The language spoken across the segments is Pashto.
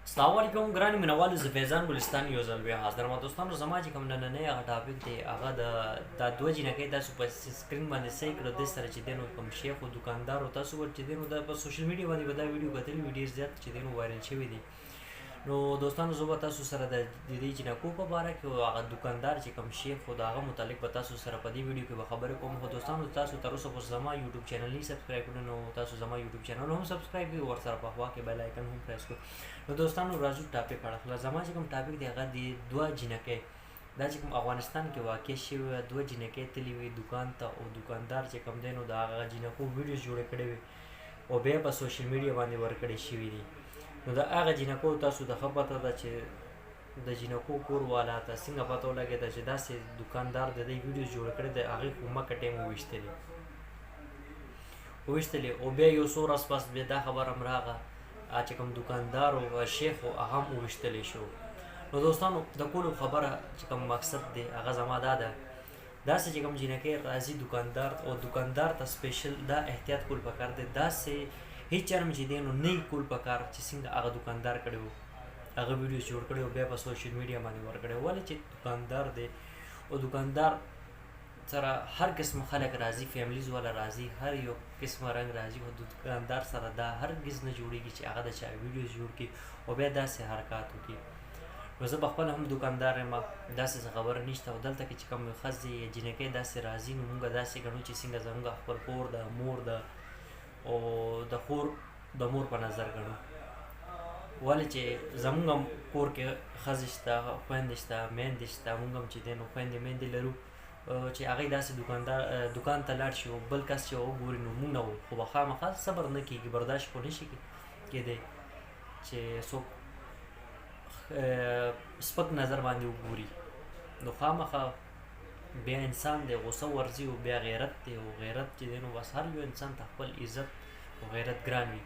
السلام علیکم ګرانو مینوالو، زه فیضان ګلستان یو ځل بیا حاضر یم. دوستانو زما چې کوم نننی هغه ټاپک دی هغه دا دوه جینکۍ تاسو په سکرین باندې صحیح کړه. دې سره چې دی نو کوم شیخ او دوکاندار او تاسو ور چې دی نو دا په سوشل میډیا باندې به دا ویډیو کتلی وي، ډېر زیات چې دی نو وایرل شوی دی. نو دوستانو زه به تاسو سره د دې جینکو په باره کې او هغه دوکاندار چې کوم شیخ او د هغه متعلق به تاسو سره په دې ویډیو کې به خبرې کوم. خو دوستانو تاسو تر اوسه پورې زما یوټیوب چینل نه سبسکرایب کړی نو تاسو زما یوټیوب چینل هم سبسکرایب کړئ، ورسره په خوا کې بیل آیکن هم پریس کړئ. نو دوستانو راځو ټاپک اړخ زما چې کوم ټاپک دی هغه دی دوه جینکۍ. دا چې کوم افغانستان کې واقع شوی دوه جینکۍ تللی وي دکان ته او دوکاندار چې کوم دی نو د هغه جینکو ویډیوز جوړې کړې وي او بیا په سوشل میډیا باندې ورکړې شوي دي. نو د هغه جینکو تاسو د ښه پته ده چې د جینکو کور والا ته څنګه پته ولګېده چې داسې دوکاندار د دې ویډیوز جوړ کړی د هغې خو مکه ټایم وویشتلې او بیا یو څو ورځ پس بیا دا خبره هم راغله چې کوم دوکاندار او شیخ و هغه هم وویشتلی شو. نو دوستانو د کولو خبره چې کوم مقصد دی هغه زما دا ده، داسې چې کوم جینکۍ راځي دوکاندار او دوکاندار ته سپیشل دا احتیاط کول پکار دی، داسې هیڅ چرم چې دی نو نه کول پکار چې څنګه هغه دوکاندار کړی و هغه ویډیوز جوړ کړی او بیا په سوشل میډیا باندې ورکړی. ولې چې دوکاندار دی او دوکاندار سره هر قسم خلک راځي، فیملیز والا راځي، هر یو قسمه رنګ راځي، خو دوکاندار سره دا هرګز نه جوړېږي چې هغه د چا ویډیوز جوړ کړي او بیا داسې حرکات وکړي. نو زه پخپله هم دوکاندار یم، داسې څه خبره نشته. او دلته کې چې کوم ښځې یا جینکۍ داسې راځي نو موږ داسې ګڼو چې څنګه زموږ خپل کور ده، مور ده او د خور د مور په نظر ګڼو. ولې چې زموږ هم کور کې ښځې شته، خویندې شته، میندې شته، موږ هم چې دی نو خویندې میندې لرو چې هغې داسې دوکان ته لاړ شي او بل کس چې وګوري نو موږ نه وو، خو به خامخا صبر نه کېږي، برداشت خو نه شي کېدی چې څوک سپک نظر باندې وګوري. نو خامخا بیا انسان دی غصه ورځي او بیا غیرت دی، او غیرت چې دی نو بس هر یو انسان ته خپل عزت او غیرت ګران وي.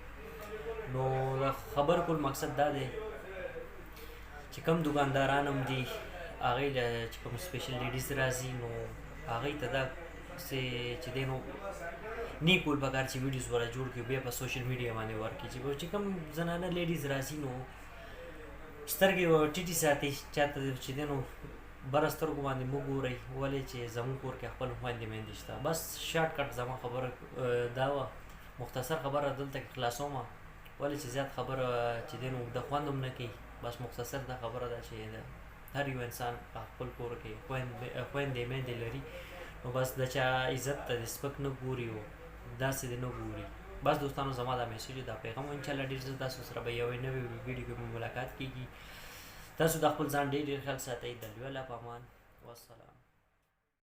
نو د خبر کول مقصد دا دی چې کوم دوکانداران هم دي هغې له چې کوم سپیشل لیډیز راځي نو هغې ته داسې چې دی نو نه کول پکار چې ویډیوز وله جوړ کړي بیا په سوشل میډیا باندې ورکړي. چې کوم زنانه لیډیز راځي نو سترګې ټیټې ساتي، چاته چې دی نو بره سترګو باندې مه ګورئ، ولې چې زموږ کور کې خپل خویندې میندې شته. بس شارټ کټ زما خبره دا وه، مختصر خبره دلته کې خلاصوم، ولې چې زیات خبره چې دی نو د خوند هم نه کوي. بس مختصر دا خبره ده چې هر یو انسان په خپل کور کې خویندې میندې لري نو بس د چا عزت ته د سپک نه ګوري او داسې د نه ګوري. بس دوستانو زما دا میسیج دا پیغام انشاءالله ډېر زر تاسو سره به یوې نوې ویډیو کې ملاقات کېږي. تاسو د خپل ځان ډېر خیال ساتئ. د لوی الله په امان، والسلام.